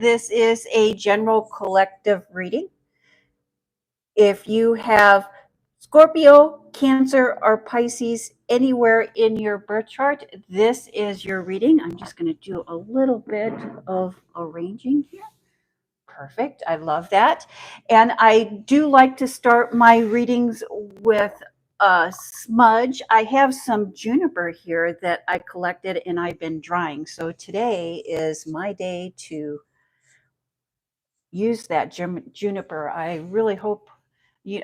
This is a general collective reading. If you have Scorpio, Cancer, or Pisces anywhere in your birth chart, this is your reading. I'm just going to do a little bit of arranging here. Perfect. I love that. And I do like to start my readings with a smudge. I have some juniper here that I collected and I've been drying. So today is my day to use that juniper. I really hope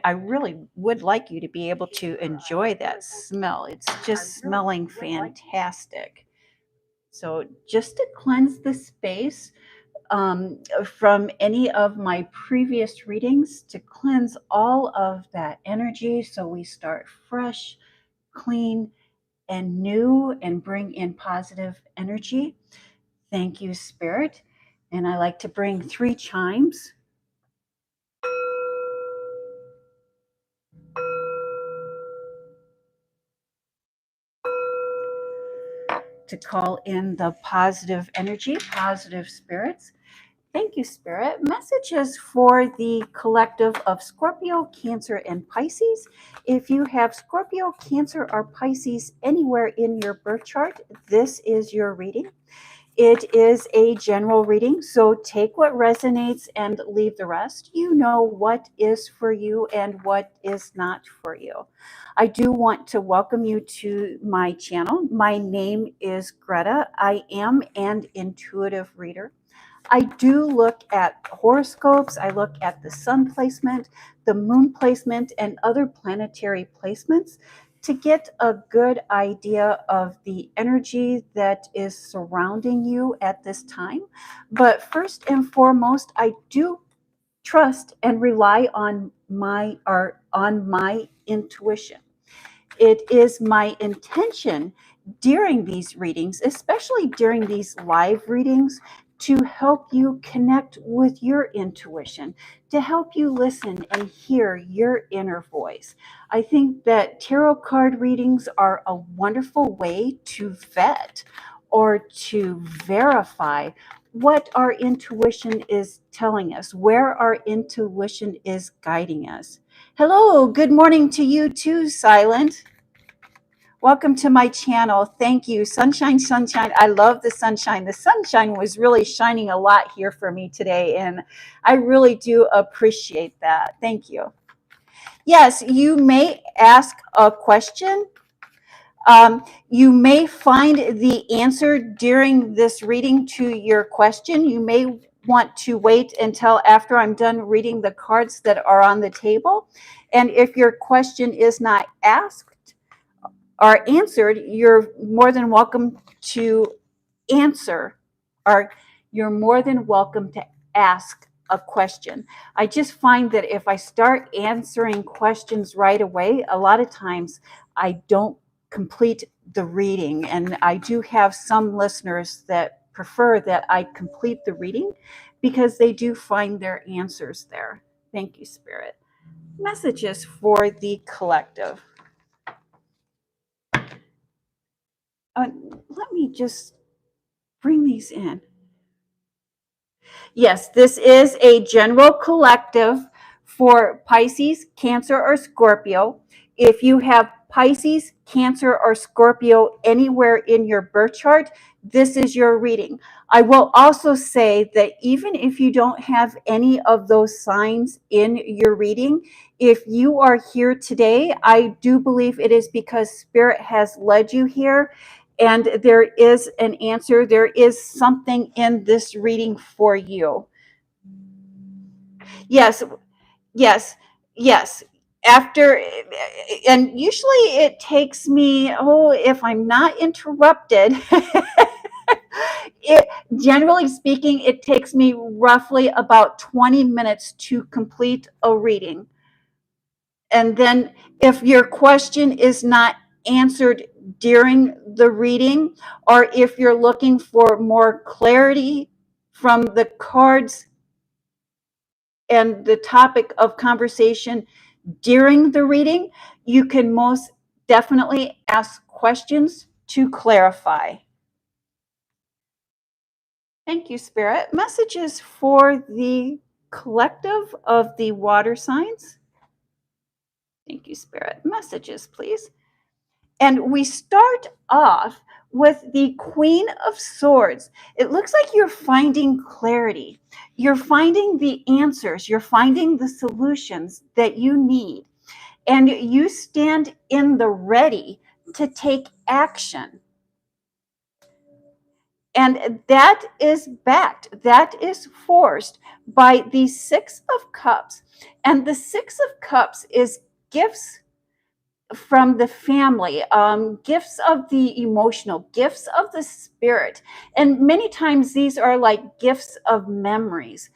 I really would like you to be able to enjoy that smell. It's just smelling fantastic. So just to cleanse the space from any of my previous readings, to cleanse all of that energy so we start fresh, clean, and new and bring in positive energy. Thank you, Spirit. And I like to bring 3 chimes. To call in the positive energy, positive spirits. Thank you, Spirit. Messages for the collective of Scorpio, Cancer, and Pisces. If you have Scorpio, Cancer, or Pisces anywhere in your birth chart, this is your reading. It is a general reading, so take what resonates and leave the rest. You know what is for you and what is not for you. I do want to welcome you to my channel. My name is Greta. I am an intuitive reader. I do look at horoscopes. I look at the sun placement, the moon placement, and other planetary placements to get a good idea of the energy that is surrounding you at this time. But first and foremost, I do trust and rely on my intuition. It is my intention during these readings, especially during these live readings, to help you connect with your intuition, to help you listen and hear your inner voice. I think that tarot card readings are a wonderful way to vet or to verify what our intuition is telling us, where our intuition is guiding us. Hello, good morning to you too, Silent. Welcome to my channel. Thank you. Sunshine, sunshine. I love the sunshine. The sunshine was really shining a lot here for me today, and I really do appreciate that. Thank you. Yes, you may ask a question. You may find the answer during this reading to your question. You may want to wait until after I'm done reading the cards that are on the table. And if your question is not asked or answered, you're more than welcome to answer, or you're more than welcome to ask a question. I just find that if I start answering questions right away, a lot of times I don't complete the reading. And I do have some listeners that prefer that I complete the reading because they do find their answers there. Thank you, Spirit. Messages for the collective. Let me just bring these in. Yes, this is a general collective for Pisces, Cancer, or Scorpio. If you have Pisces, Cancer, or Scorpio anywhere in your birth chart, this is your reading. I will also say that even if you don't have any of those signs in your reading, if you are here today, I do believe it is because Spirit has led you here and there is an answer. There is something in this reading for you. Yes, yes, yes. After, and usually it takes me, if I'm not interrupted, it, generally speaking, it takes me roughly about 20 minutes to complete a reading. And then if your question is not answered during the reading, or if you're looking for more clarity from the cards and the topic of conversation during the reading, you can most definitely ask questions to clarify. Thank you, Spirit. Messages for the collective of the water signs. Thank you, Spirit. Messages, please. And we start off with the Queen of Swords. It looks like you're finding clarity. You're finding the answers. You're finding the solutions that you need. And you stand in the ready to take action. And that is backed, that is forced by the Six of Cups. And the Six of Cups is gifts from the family, gifts of the emotional, gifts of the spirit. And many times these are like gifts of memories,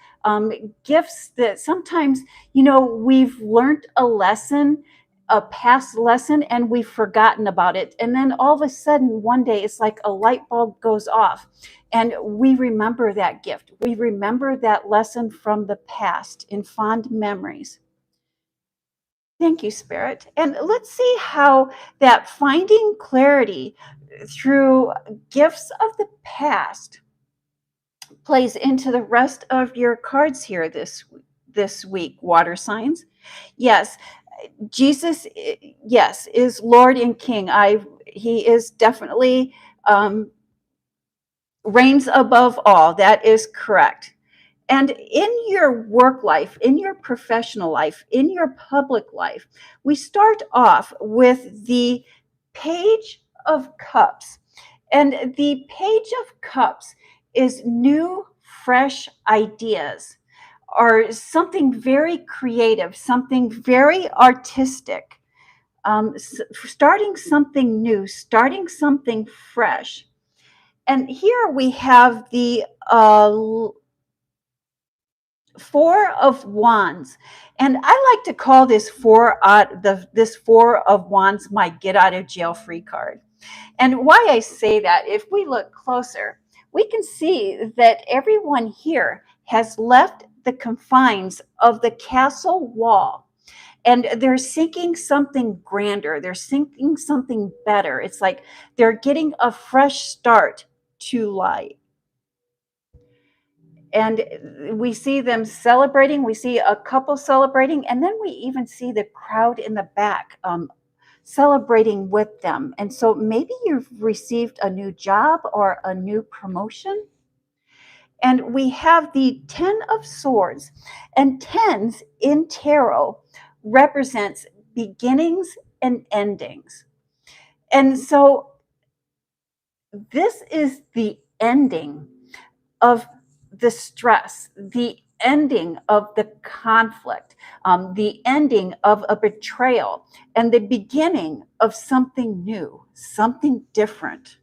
gifts that sometimes, we've learned a lesson, a past lesson, and we've forgotten about it. And then all of a sudden, one day, it's like a light bulb goes off. And we remember that gift. We remember that lesson from the past in fond memories. Thank you, Spirit. And let's see how that finding clarity through gifts of the past plays into the rest of your cards here this week, water signs. Yes, Jesus, yes, is Lord and King. He is definitely reigns above all. That is correct. And in your work life, in your professional life, in your public life, we start off with the Page of Cups. And the Page of Cups is new, fresh ideas, or something very creative, something very artistic, starting something new, starting something fresh. And here we have the Four of Wands, and I like to call this this Four of Wands my get out of jail free card. And why I say that, if we look closer, we can see that everyone here has left the confines of the castle wall, and they're seeking something grander. They're seeking something better. It's like they're getting a fresh start to life. And we see them celebrating. We see a couple celebrating, and then we even see the crowd in the back celebrating with them. And so maybe you've received a new job or a new promotion. And we have the Ten of Swords, and tens in tarot represents beginnings and endings. And so this is the ending of the stress, the ending of the conflict, the ending of a betrayal, and the beginning of something new, something different.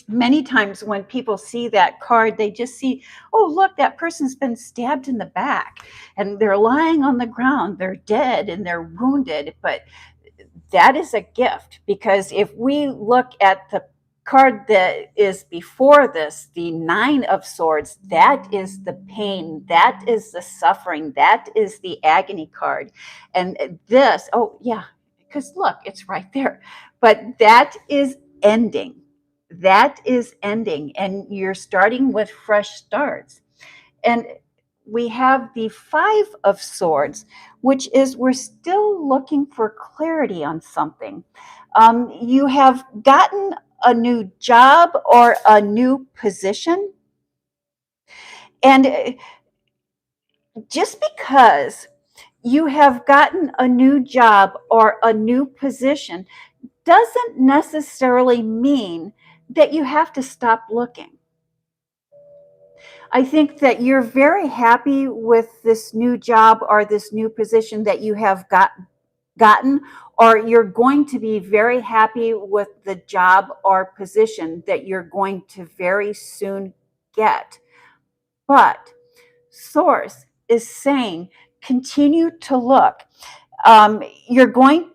Many times when people see that card, they just see, oh, look, that person's been stabbed in the back and they're lying on the ground, they're dead and they're wounded. But that is a gift, because if we look at the card that is before this, the Nine of Swords, that is the pain, that is the suffering, that is the agony card. And this, oh yeah, because look, it's right there. But that is ending. That is ending, and you're starting with fresh starts. And we have the Five of Swords, which is we're still looking for clarity on something. You have gotten a new job or a new position. And just because you have gotten a new job or a new position doesn't necessarily mean that you have to stop looking. I think that you're very happy with this new job or this new position that you have gotten, or you're going to be very happy with the job or position that you're going to very soon get. But Source is saying, continue to look. You're going,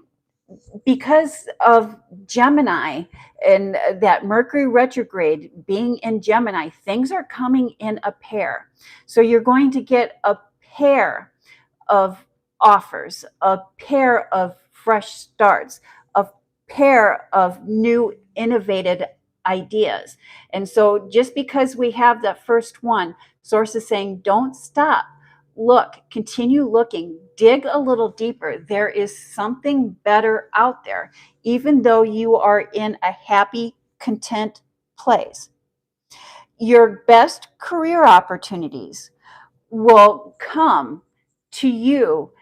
because of Gemini and that Mercury retrograde being in Gemini, things are coming in a pair. So you're going to get a pair of offers, a pair of fresh starts, a pair of new innovative ideas. And so just because we have that first one, Source is saying, don't stop. Look, continue looking, dig a little deeper. There is something better out there, even though you are in a happy, content place. Your best career opportunities will come to you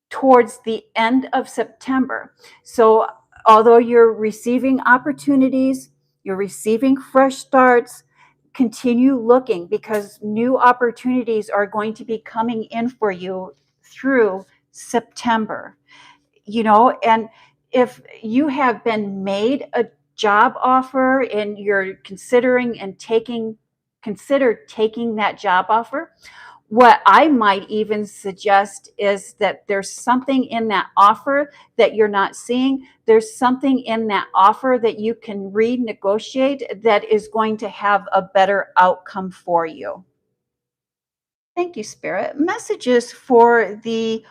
towards the end of September. So, although you're receiving opportunities, you're receiving fresh starts, continue looking because new opportunities are going to be coming in for you through September. And if you have been made a job offer and you're consider taking that job offer, what I might even suggest is that there's something in that offer that you're not seeing. There's something in that offer that you can renegotiate that is going to have a better outcome for you. Thank you, Spirit. Messages for the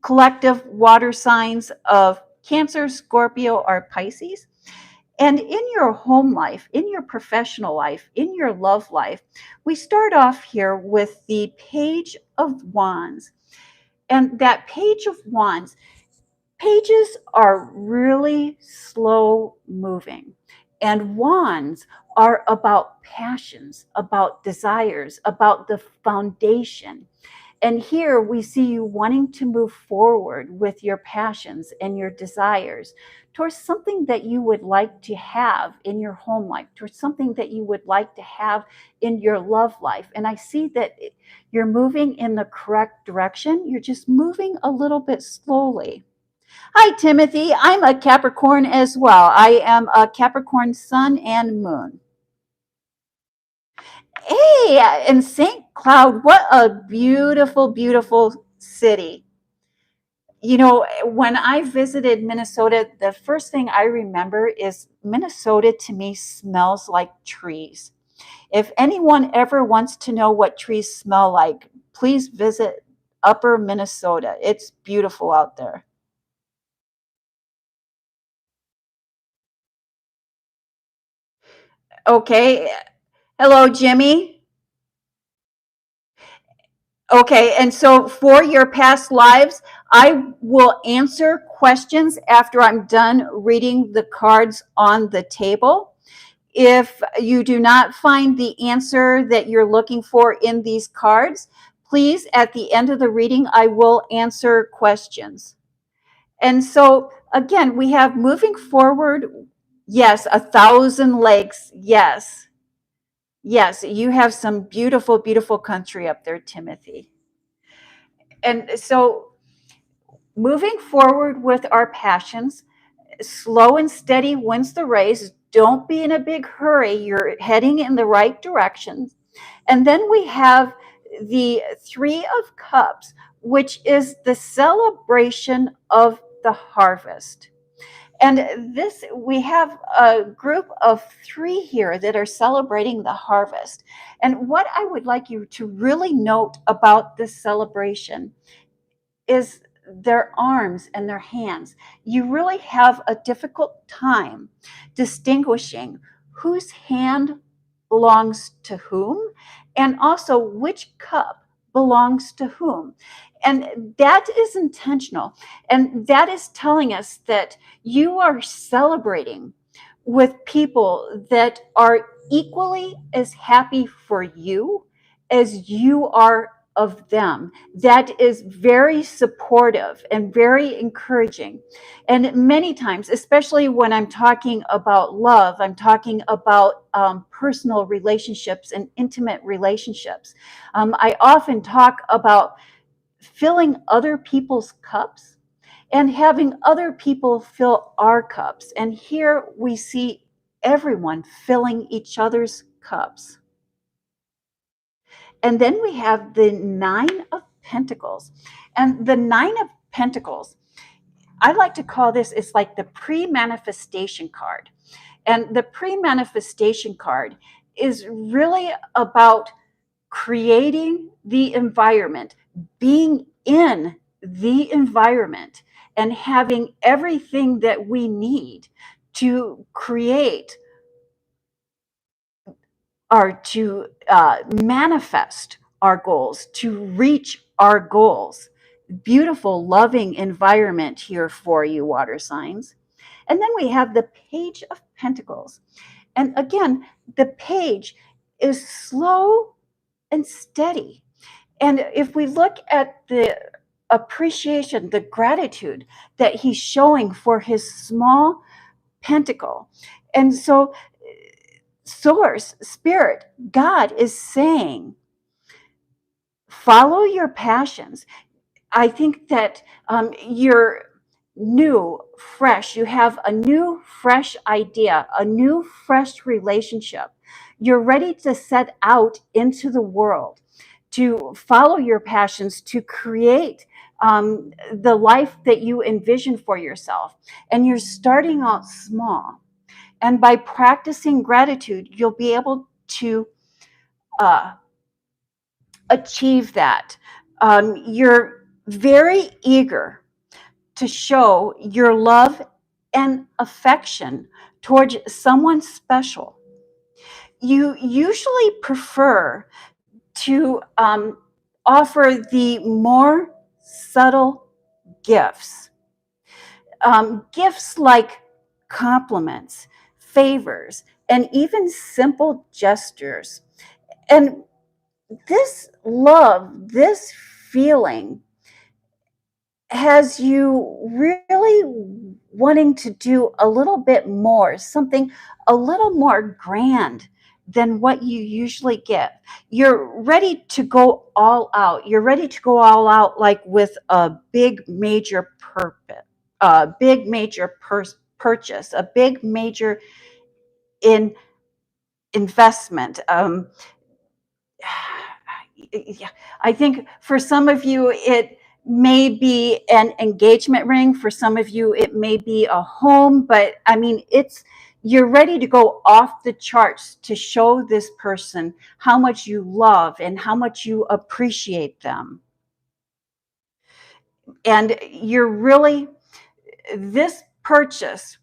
collective water signs of Cancer, Scorpio, or Pisces. And in your home life, in your professional life, in your love life, we start off here with the Page of Wands. And that Page of Wands, pages are really slow moving. And wands are about passions, about desires, about the foundation. And here we see you wanting to move forward with your passions and your desires towards something that you would like to have in your home life, towards something that you would like to have in your love life. And I see that you're moving in the correct direction. You're just moving a little bit slowly. Hi, Timothy. I'm a Capricorn as well. I am a Capricorn sun and moon. Hey, and St. Cloud, what a beautiful, beautiful city. When I visited Minnesota, the first thing I remember is Minnesota to me smells like trees. If anyone ever wants to know what trees smell like, please visit Upper Minnesota. It's beautiful out there. Okay. Hello, Jimmy. Okay, and so for your past lives, I will answer questions after I'm done reading the cards on the table. If you do not find the answer that you're looking for in these cards, please, at the end of the reading, I will answer questions. And so, again, we have moving forward. Yes, 1,000 lakes. Yes, yes, you have some beautiful, beautiful country up there, Timothy. And so, moving forward with our passions, slow and steady wins the race. Don't be in a big hurry. You're heading in the right direction. And then we have the Three of Cups, which is the celebration of the harvest. And this, we have a group of three here that are celebrating the harvest. And what I would like you to really note about this celebration is their arms and their hands. You really have a difficult time distinguishing whose hand belongs to whom and also which cup belongs to whom. And that is intentional. And that is telling us that you are celebrating with people that are equally as happy for you as you are of them. That is very supportive and very encouraging. And many times, especially when I'm talking about love, I'm talking about personal relationships and intimate relationships. I often talk about filling other people's cups and having other people fill our cups. And here we see everyone filling each other's cups. And then we have the Nine of Pentacles. And the Nine of Pentacles, I like to call this, it's like the pre-manifestation card. And the pre-manifestation card is really about creating the environment, being in the environment, and having everything that we need to create are to manifest our goals, to reach our goals. Beautiful, loving environment here for you, water signs. And then we have the Page of Pentacles. And again, the page is slow and steady. And if we look at the appreciation, the gratitude that he's showing for his small pentacle. And so, Source, Spirit, God is saying, follow your passions. I think that you're new, fresh. You have a new, fresh idea, a new, fresh relationship. You're ready to set out into the world to follow your passions, to create the life that you envision for yourself. And you're starting out small. And by practicing gratitude, you'll be able to achieve that. You're very eager to show your love and affection towards someone special. You usually prefer to offer the more subtle gifts, gifts like compliments, favors, and even simple gestures. And this love, this feeling has you really wanting to do a little bit more, something a little more grand than what you usually get. You're ready to go all out. You're ready to go all out, like with a big major purpose, a big major purchase, a big major investment. Yeah, I think for some of you, it may be an engagement ring. For some of you, it may be a home, but I mean, you're ready to go off the charts to show this person how much you love and how much you appreciate them. And this purchase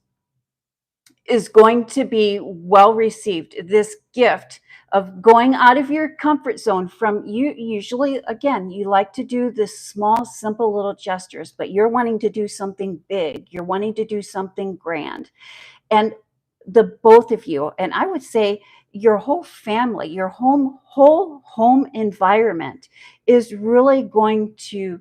is going to be well received. This gift of going out of your comfort zone from you, usually, again, you like to do this small, simple little gestures, but you're wanting to do something big. You're wanting to do something grand. And the both of you, and I would say your whole family, your whole home environment is really going to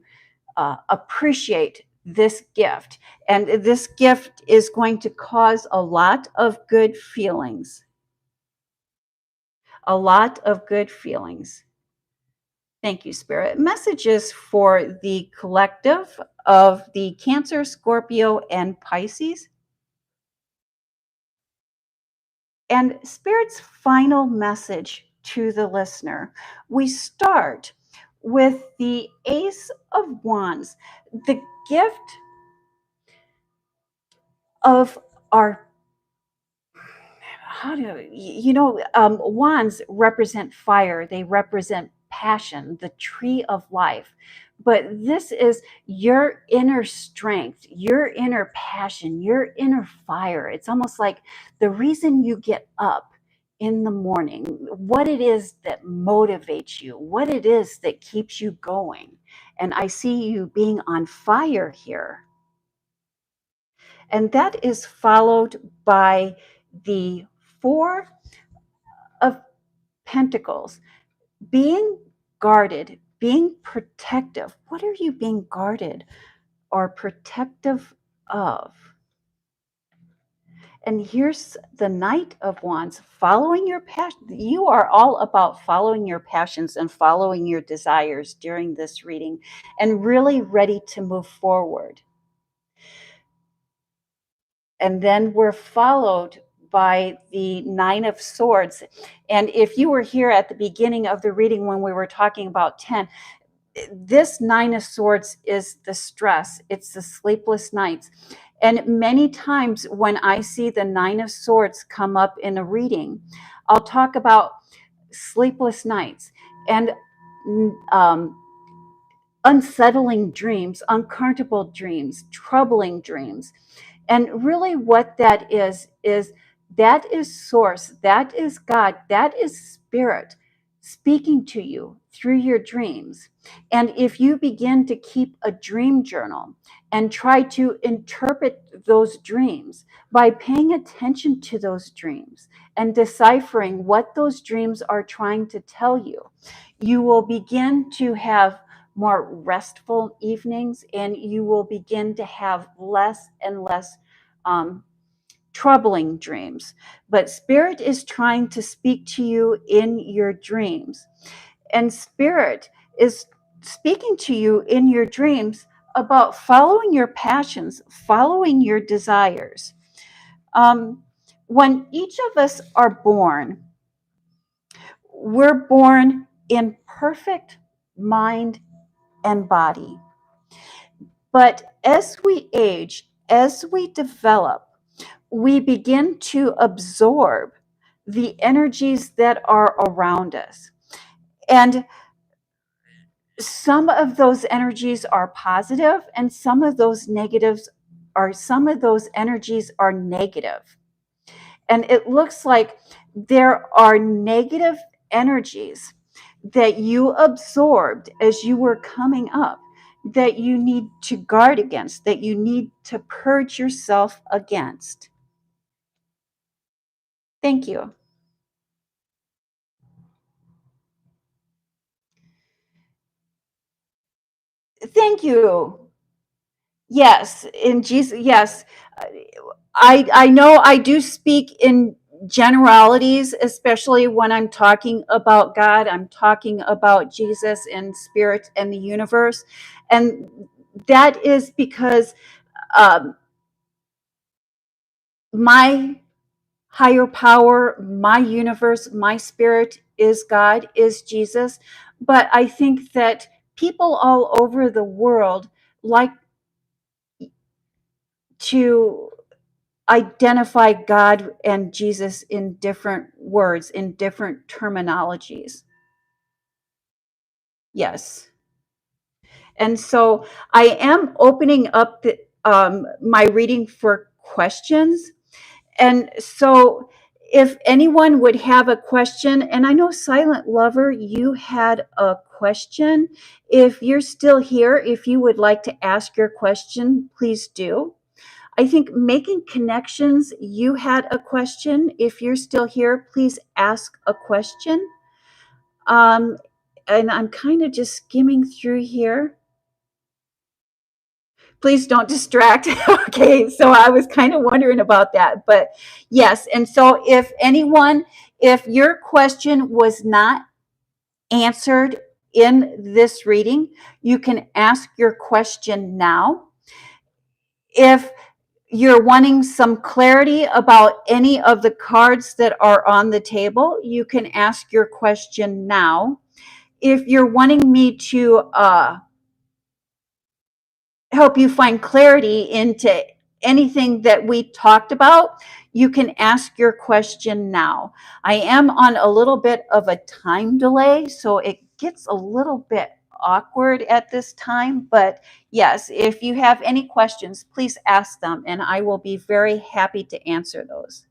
appreciate this gift. And this gift is going to cause a lot of good feelings. A lot of good feelings. Thank you, Spirit. Messages for the collective of the Cancer, Scorpio, and Pisces. And Spirit's final message to the listener. We start with the Ace of Wands, the gift of our wands represent fire, they represent passion, the tree of life. But this is your inner strength, your inner passion, your inner fire. It's almost like the reason you get up in the morning, what it is that motivates you, what it is that keeps you going. And I see you being on fire here. And that is followed by the Four of Pentacles, being guarded, being protective. What are you being guarded or protective of? And here's the Knight of Wands, following your passion. You are all about following your passions and following your desires during this reading and really ready to move forward. And then we're followed by the Nine of Swords. And if you were here at the beginning of the reading when we were talking about 10, this Nine of Swords is the stress. It's the sleepless nights. And many times when I see the Nine of Swords come up in a reading, I'll talk about sleepless nights and unsettling dreams, uncomfortable dreams, troubling dreams. And really what that is That is source. That is God. That is spirit speaking to you through your dreams. And if you begin to keep a dream journal and try to interpret those dreams by paying attention to those dreams and deciphering what those dreams are trying to tell you, you will begin to have more restful evenings, and you will begin to have less and less troubling dreams. But spirit is trying to speak to you in your dreams. And spirit is speaking to you in your dreams about following your passions, following your desires. When each of us are born, we're born in perfect mind and body. But as we age, as we develop, we begin to absorb the energies that are around us. And some of those energies are positive, and some of those energies are negative. And it looks like there are negative energies that you absorbed as you were coming up that you need to guard against, that you need to purge yourself against. Thank you. Thank you. Yes, in Jesus, yes. I know I do speak in generalities, especially when I'm talking about God. I'm talking about Jesus and spirit and the universe. And that is because um, my higher power, my universe, my spirit is God, is Jesus. But I think that people all over the world like to identify God and Jesus in different words, in different terminologies. Yes. And so I am opening up my reading for questions. And so if anyone would have a question, and I know Silent Lover, you had a question. If you're still here, if you would like to ask your question, please do. I think making connections, you had a question. If you're still here, please ask a question. Um, and I'm kind of just skimming through here. Please don't distract. Okay, so I was kind of wondering about that. But yes, and so if your question was not answered in this reading, you can ask your question now. If you're wanting some clarity about any of the cards that are on the table, you can ask your question now. If you're wanting me to help you find clarity into anything that we talked about, you can ask your question now. I am on a little bit of a time delay, so it gets a little bit awkward at this time. But yes, if you have any questions, please ask them, and I will be very happy to answer those.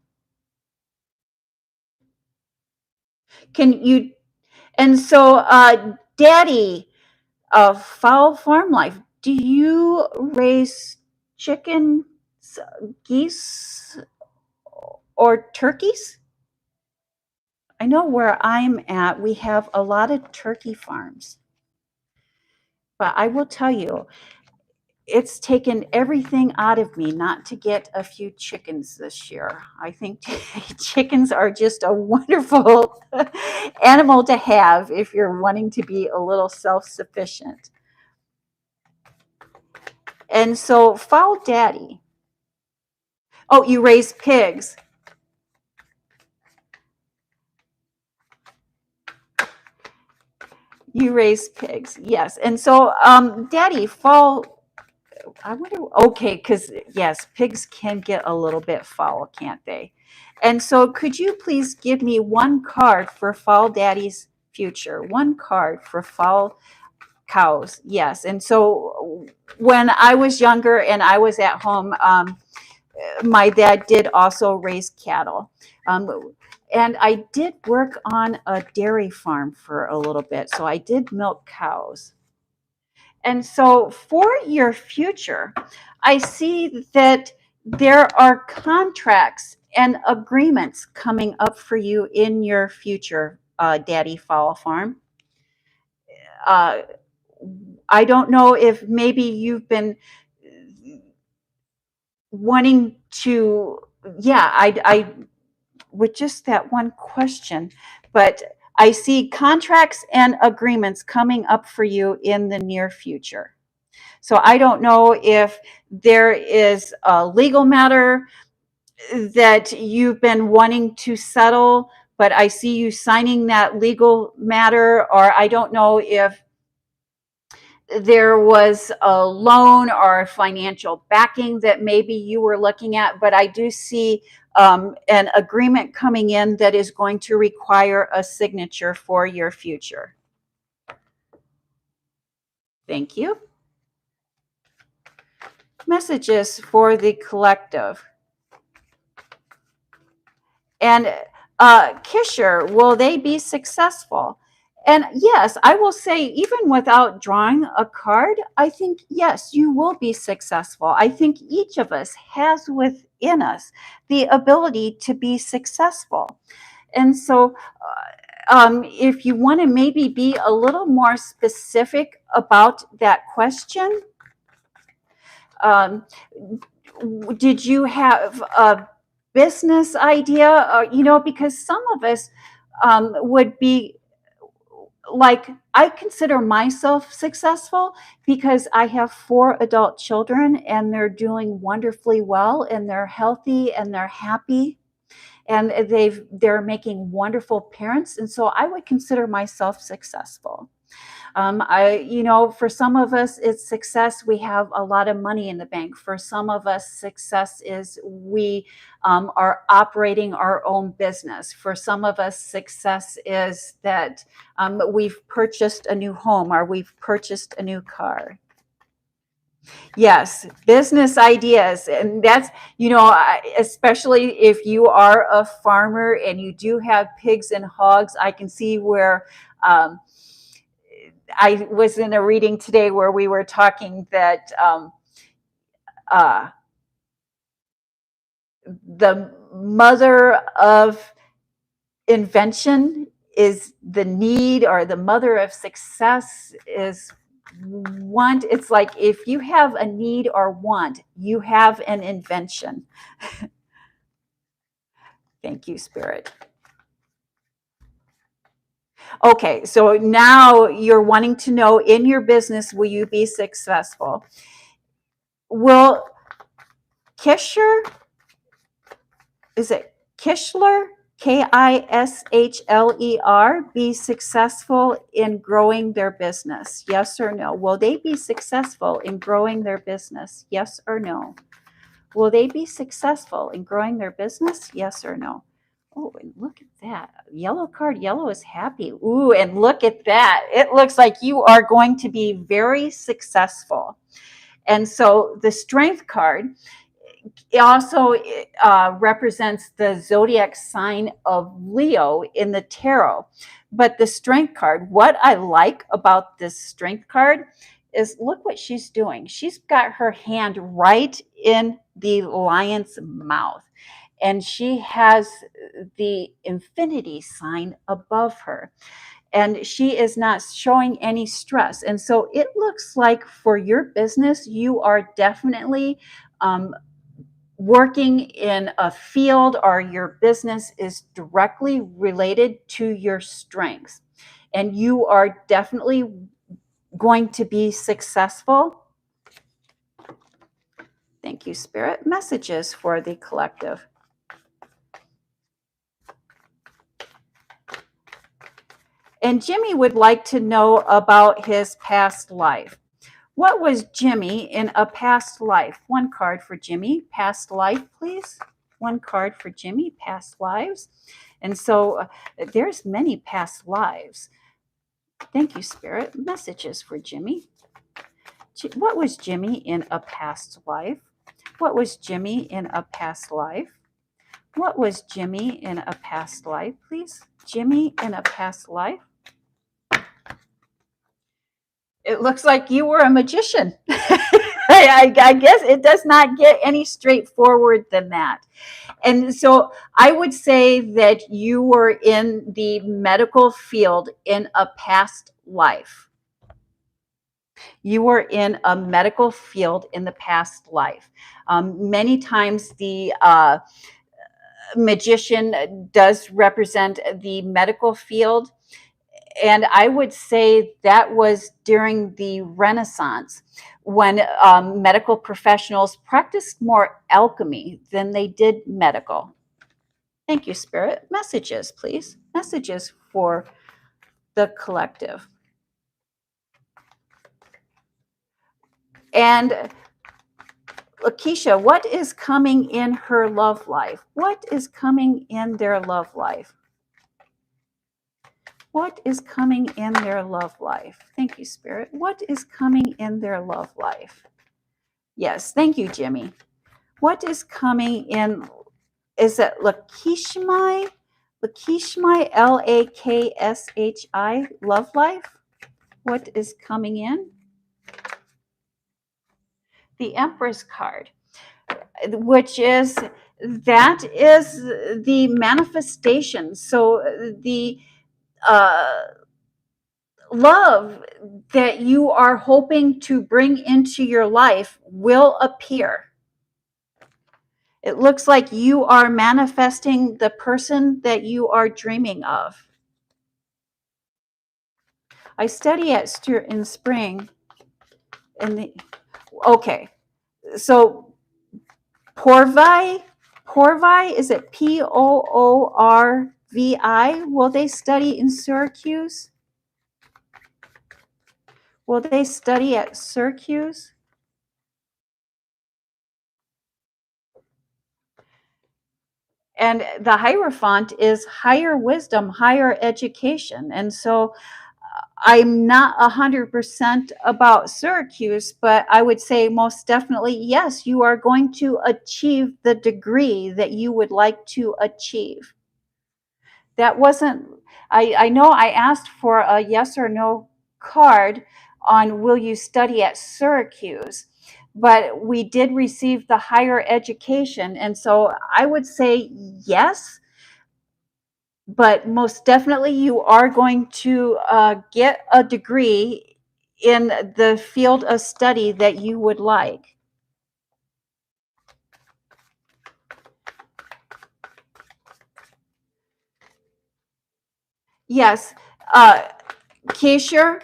Can you? And so, Daddy, Fowl Farm Life, do you raise chickens, geese, or turkeys? I know where I'm at, we have a lot of turkey farms. But I will tell you, it's taken everything out of me not to get a few chickens this year. I think chickens are just a wonderful animal to have if you're wanting to be a little self sufficient. And so, Fowl Daddy, oh, you raise pigs. You raise pigs, yes. And so, Daddy, fall. I wonder. Okay, because yes, pigs can get a little bit foul, can't they? And so, could you please give me one card for Fall Daddy's future? One card for fall cows, yes. And so, when I was younger and I was at home, my dad did also raise cattle. And I did work on a dairy farm for a little bit. So I did milk cows. And so for your future, I see that there are contracts and agreements coming up for you in your future, Daddy Fowl Farm. Uh, I don't know if maybe you've been wanting to, yeah, I with just that one question, but I see contracts and agreements coming up for you in the near future. So I don't know if there is a legal matter that you've been wanting to settle, but I see you signing that legal matter, or I don't know if there was a loan or financial backing that maybe you were looking at, but I do see an agreement coming in that is going to require a signature for your future. Thank you. Messages for the collective. And Kisher, will they be successful? And yes, I will say, even without drawing a card, I think, yes, you will be successful. I think each of us has within us the ability to be successful. And so, if you want to maybe be a little more specific about that question, did you have a business idea? Or, because some of us would be like, I consider myself successful because I have 4 adult children and they're doing wonderfully well and they're healthy and they're happy and they're making wonderful parents. And so I would consider myself successful. For some of us, it's success. We have a lot of money in the bank. For some of us, success is we are operating our own business. For some of us, success is that we've purchased a new home or we've purchased a new car. Yes, business ideas. And that's, especially if you are a farmer and you do have pigs and hogs, I can see where I was in a reading today where we were talking that the mother of invention is the need, or the mother of success is want. It's like, if you have a need or want, you have an invention. Thank you, Spirit. Okay, so now you're wanting to know, in your business, will you be successful? Will Kisher, is it Kishler, Kishler, be successful in growing their business? Yes or no? Will they be successful in growing their business? Yes or no? Will they be successful in growing their business? Yes or no? Oh, and look at that. Yellow card. Yellow is happy. Ooh, and look at that. It looks like you are going to be very successful. And so the Strength card, it also represents the zodiac sign of Leo in the tarot. But the Strength card, what I like about this Strength card is, look what she's doing. She's got her hand right in the lion's mouth, and she has the infinity sign above her, and she is not showing any stress. And so it looks like, for your business, you are definitely working in a field, or your business is directly related to your strengths, and you are definitely going to be successful. Thank you, Spirit. Messages for the collective. And Jimmy would like to know about his past life. What was Jimmy in a past life? One card for Jimmy. Past life, please. One card for Jimmy. Past lives. And so there's many past lives. Thank you, Spirit. Messages for Jimmy. What was Jimmy in a past life? What was Jimmy in a past life? What was Jimmy in a past life, please? Jimmy in a past life? It looks like you were a magician. I guess it does not get any straightforward than that. And so I would say that you were in the medical field in a past life. You were in a medical field in the past life. Many times the magician does represent the medical field. And I would say that was during the Renaissance when medical professionals practiced more alchemy than they did medical. Thank you, Spirit. Messages, please. Messages for the collective. And Lakeisha, what is coming in her love life? What is coming in their love life? What is coming in their love life? Thank you, Spirit. What is coming in their love life? Yes, thank you, Jimmy. What is coming in? Is it Lakishmai? Lakishmai, Lakshi, love life? What is coming in? The Empress card, which is, that is the manifestation. So the love that you are hoping to bring into your life will appear. It looks like you are manifesting the person that you are dreaming of. I study at in spring. Okay, so Porvi, is it Poorvi? Will they study in Syracuse? Will they study at Syracuse? And the Hierophant is higher wisdom, higher education. And so I'm not 100% about Syracuse, but I would say most definitely, yes, you are going to achieve the degree that you would like to achieve. That wasn't, I know I asked for a yes or no card on will you study at Syracuse, but we did receive the higher education. And so I would say yes, but most definitely you are going to get a degree in the field of study that you would like. Yes. Keisha,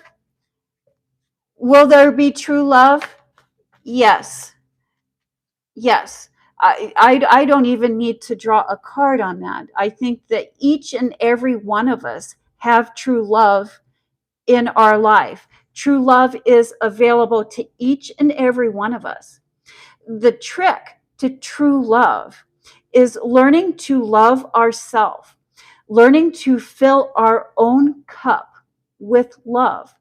will there be true love? Yes. Yes. I don't even need to draw a card on that. I think that each and every one of us have true love in our life. True love is available to each and every one of us. The trick to true love is learning to love ourselves, learning to fill our own cup with love.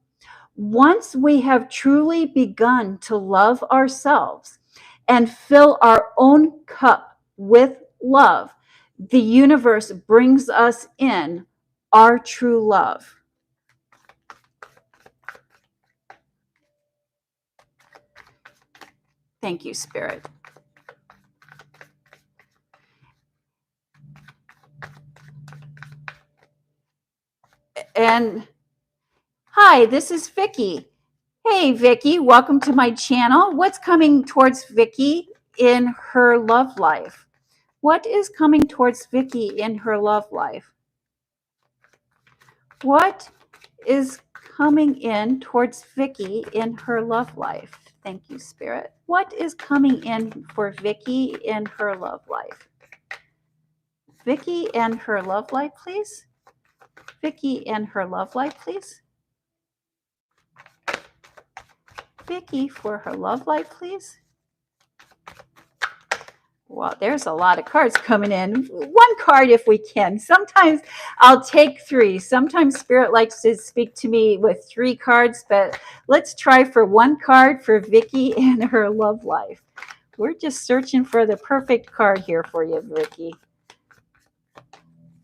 Once we have truly begun to love ourselves and fill our own cup with love, the universe brings us in our true love. Thank you, Spirit. And hi, this is Vicki. Hey, Vicki, welcome to my channel. What's coming towards Vicki in her love life? What is coming towards Vicki in her love life? What is coming in towards Vicki in her love life? Thank you, Spirit. What is coming in for Vicki in her love life? Vicki and her love life, please. Vicki and her love life, please. Vicki for her love life, please. Well, there's a lot of cards coming in. One card if we can. Sometimes I'll take three. Sometimes Spirit likes to speak to me with 3 cards, but let's try for one card for Vicki and her love life. We're just searching for the perfect card here for you, Vicky.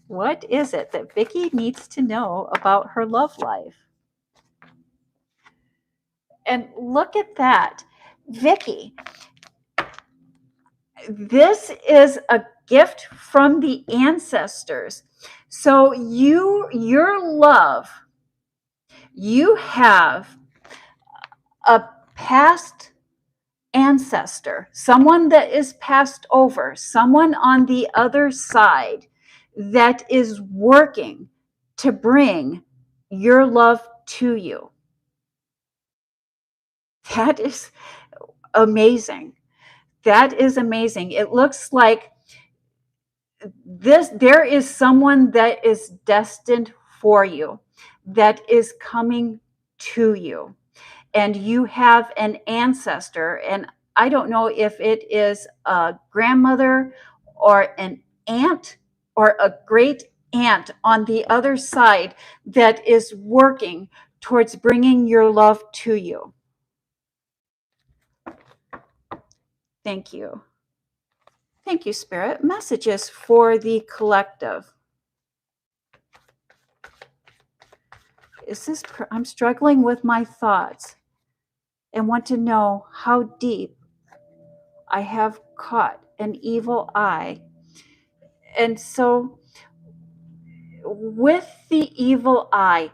What is it that Vicky needs to know about her love life? And look at that. Vicky, this is a gift from the ancestors. So your love, you have a past ancestor, someone that is passed over, someone on the other side that is working to bring your love to you. That is amazing. That is amazing. It looks like there is someone that is destined for you, that is coming to you, and you have an ancestor, and I don't know if it is a grandmother or an aunt or a great aunt on the other side that is working towards bringing your love to you. Thank you. Thank you, Spirit. Messages for the collective. I'm struggling with my thoughts and want to know how deep I have caught an evil eye. And so, with the evil eye,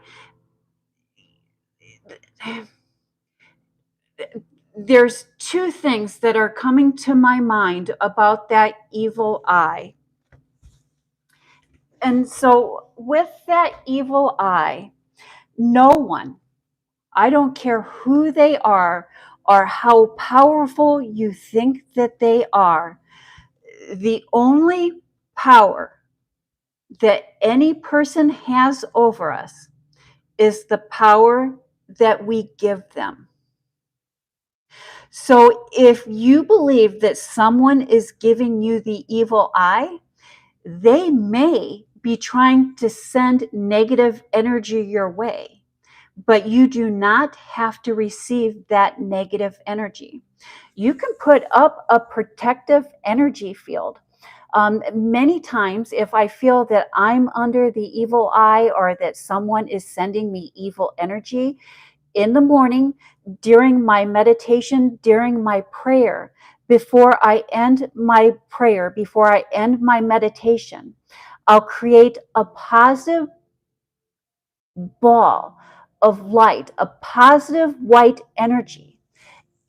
there's two things that are coming to my mind about that evil eye. And so, with that evil eye, no one, I don't care who they are or how powerful you think that they are, the only power that any person has over us is the power that we give them. So if you believe that someone is giving you the evil eye, they may be trying to send negative energy your way, but you do not have to receive that negative energy. You can put up a protective energy field. Many times, if I feel that I'm under the evil eye or that someone is sending me evil energy, in the morning, during my meditation, during my prayer, before I end my prayer, before I end my meditation, I'll create a positive ball of light, a positive white energy,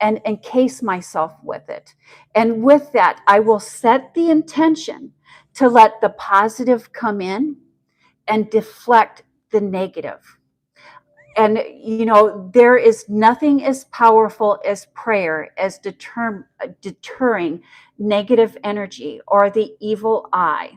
and encase myself with it. And with that, I will set the intention to let the positive come in and deflect the negative. And, there is nothing as powerful as prayer as deterring negative energy or the evil eye.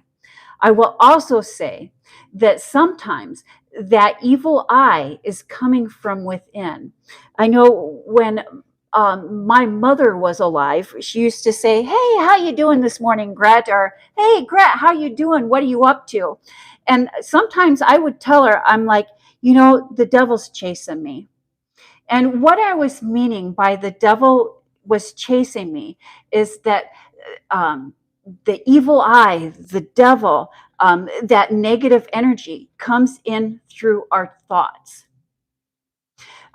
I will also say that sometimes that evil eye is coming from within. I know when my mother was alive, she used to say, "Hey, how you doing this morning, Gret?" Or, "Hey, Gret, how you doing? What are you up to?" And sometimes I would tell her, I'm like, the devil's chasing me. And what I was meaning by the devil was chasing me is that the evil eye, the devil, that negative energy comes in through our thoughts.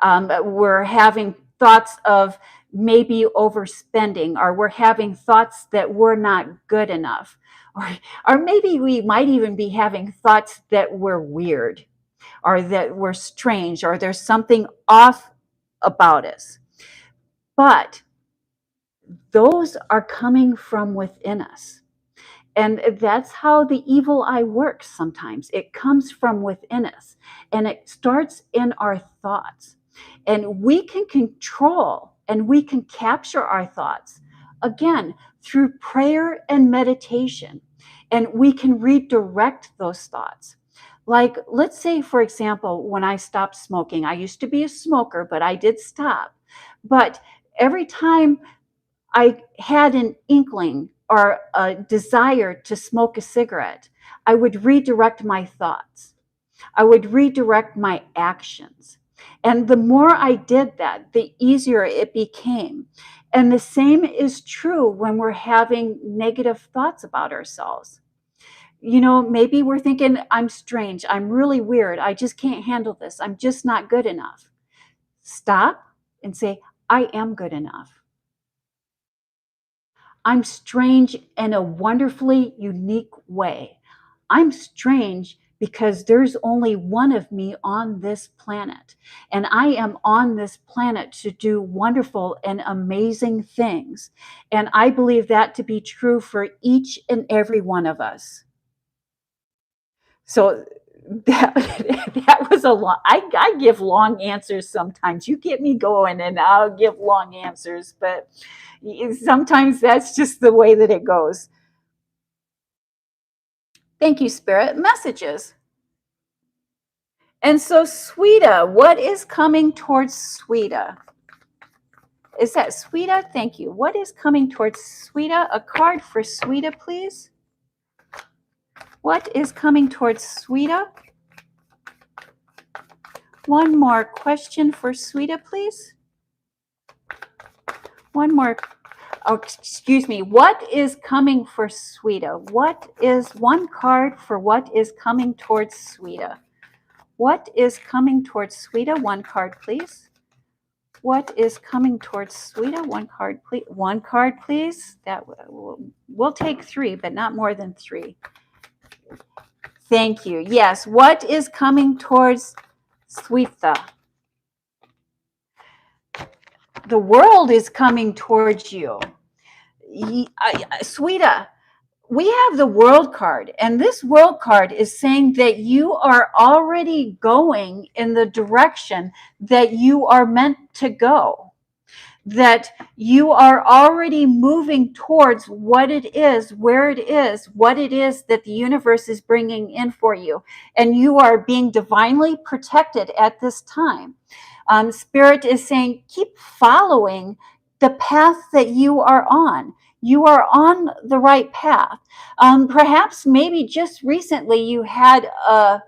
We're having thoughts of maybe overspending, or we're having thoughts that we're not good enough, or maybe we might even be having thoughts that we're weird, or that we're strange, or there's something off about us. But those are coming from within us. And that's how the evil eye works sometimes. It comes from within us, and it starts in our thoughts. And we can control and we can capture our thoughts, again, through prayer and meditation. And we can redirect those thoughts. Like, let's say, for example, when I stopped smoking, I used to be a smoker, but I did stop. But every time I had an inkling or a desire to smoke a cigarette, I would redirect my thoughts. I would redirect my actions. And the more I did that, the easier it became. And the same is true when we're having negative thoughts about ourselves. Maybe we're thinking, I'm strange, I'm really weird, I just can't handle this, I'm just not good enough. Stop and say, I am good enough. I'm strange in a wonderfully unique way. I'm strange because there's only one of me on this planet. And I am on this planet to do wonderful and amazing things. And I believe that to be true for each and every one of us. So that was a long. I give long answers sometimes. You get me going, and I'll give long answers. But sometimes that's just the way that it goes. Thank you, Spirit. Messages. And so, Sweeta, what is coming towards Sweeta? Is that Sweeta? Thank you. What is coming towards Sweeta? A card for Sweeta, please. What is coming towards Sweeta? One more question for Sweeta, please. One more. Oh, excuse me. What is coming for Sweeta? What is one card for what is coming towards Sweeta? What is coming towards Sweeta? One card, please. What is coming towards Sweeta? One card, please. One card, please. That we'll take 3, but not more than 3. Thank you. Yes. What is coming towards Sweeta? The world is coming towards you. Sweeta, we have the world card, and this world card is saying that you are already going in the direction that you are meant to go, that you are already moving towards what it is, where it is, what it is that the universe is bringing in for you, and you are being divinely protected at this time. Spirit is saying, keep following the path that you are on. You are on the right path. Perhaps maybe just recently you had a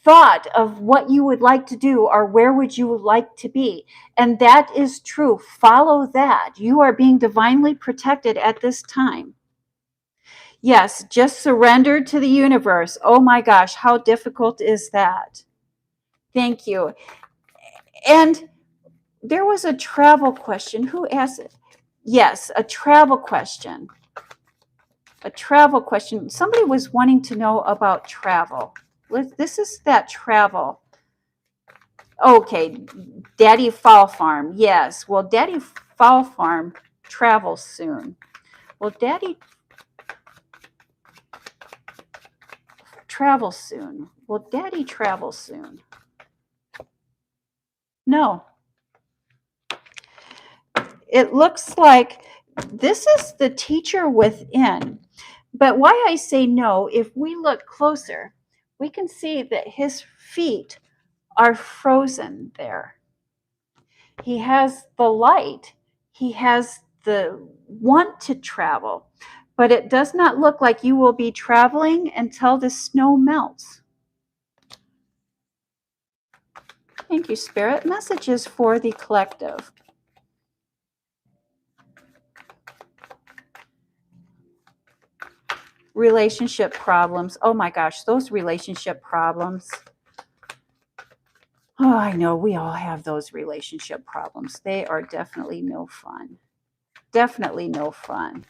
thought of what you would like to do or where would you like to be. And that is true. Follow that. You are being divinely protected at this time. Yes, just surrender to the universe. Oh my gosh, how difficult is that? Thank you. And there was a travel question. Who asked it? Yes, a travel question. A travel question. Somebody was wanting to know about travel. This is that travel. Okay, Daddy Fall Farm. Yes. Well, Daddy Fall Farm travels soon. Well, Daddy travels soon. Will Daddy travel soon? No. It looks like this is the teacher within. But why I say no, if we look closer, we can see that his feet are frozen there. He has the light. He has the want to travel, but it does not look like you will be traveling until the snow melts. Thank you, Spirit. Messages for the collective. Relationship problems. Oh my gosh, those relationship problems. Oh, I know we all have those relationship problems. They are definitely no fun. Definitely no fun.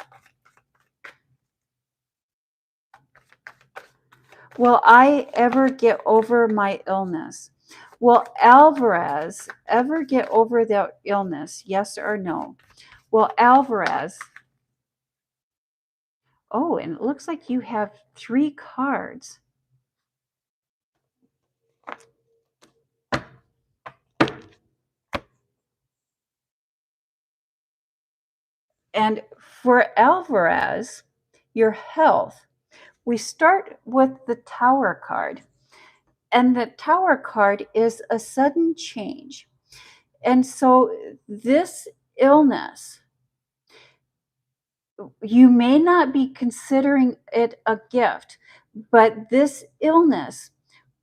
Will I ever get over my illness? Will Alvarez ever get over their illness? Yes or no? Will Alvarez? Oh, and it looks like you have 3 cards. And for Alvarez, your health, we start with the Tower card. And the Tower card is a sudden change. And so this illness, you may not be considering it a gift, but this illness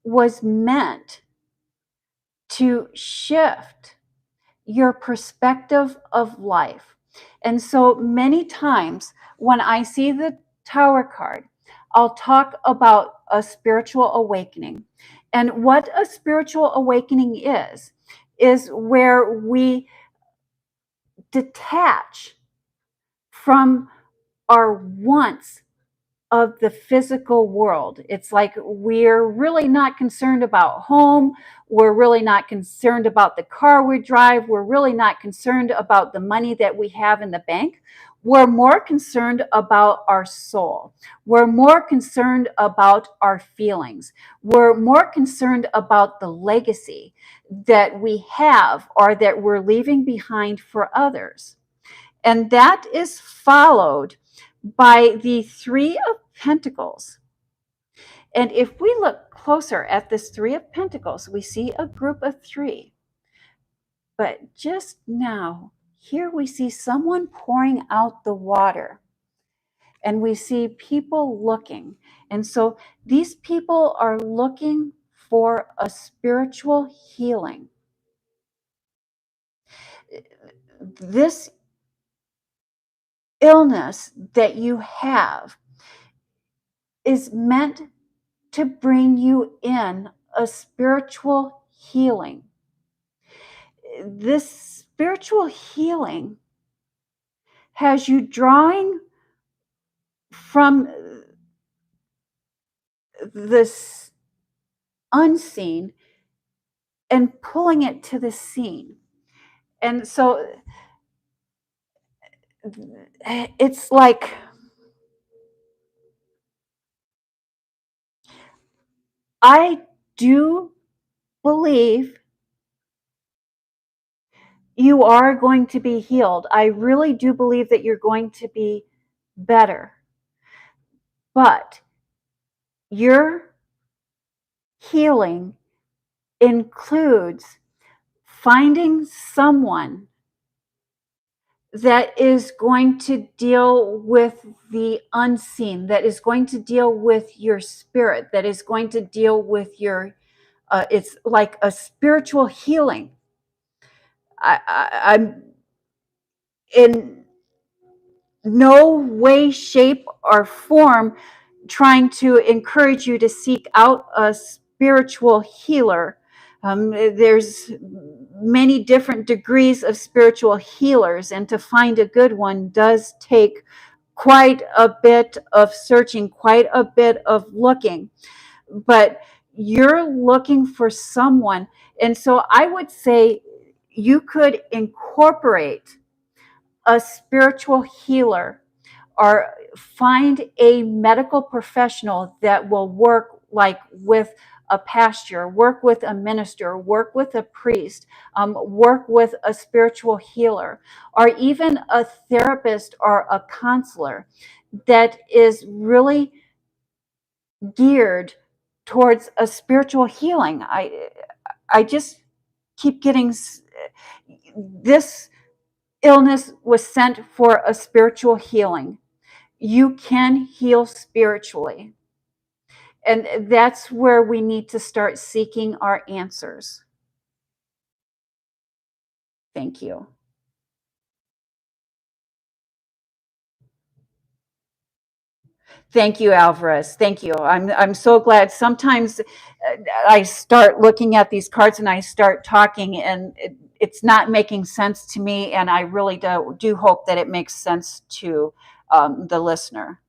was meant to shift your perspective of life. And so many times when I see the Tower card, I'll talk about a spiritual awakening. And what a spiritual awakening is where we detach from our wants of the physical world. It's like we're really not concerned about home. We're really not concerned about the car we drive. We're really not concerned about the money that we have in the bank. We're more concerned about our soul. We're more concerned about our feelings. We're more concerned about the legacy that we have or that we're leaving behind for others. And that is followed by the Three of Pentacles. And if we look closer at this Three of Pentacles, we see a group of three. But just now, here we see someone pouring out the water. And we see people looking. And so these people are looking for a spiritual healing. This illness that you have is meant to bring you in a spiritual healing. This spiritual healing has you drawing from this unseen and pulling it to the seen. And so it's like I do believe you are going to be healed. I really do believe that you're going to be better. But your healing includes finding someone that is going to deal with the unseen, that is going to deal with your spirit, that is going to deal with your, it's like a spiritual healing. I'm in no way, shape, or form trying to encourage you to seek out a spiritual healer. There's many different degrees of spiritual healers, and to find a good one does take quite a bit of searching, quite a bit of looking. But you're looking for someone. And so I would say you could incorporate a spiritual healer or find a medical professional that will work like with a pastor, work with a minister, work with a priest, work with a spiritual healer, or even a therapist or a counselor that is really geared towards a spiritual healing. I just keep getting this illness was sent for a spiritual healing. You can heal spiritually. And that's where we need to start seeking our answers. Thank you. Thank you, Alvarez. Thank you. I'm so glad. Sometimes I start looking at these cards and I start talking, and it's not making sense to me. And I really do hope that it makes sense to the listener.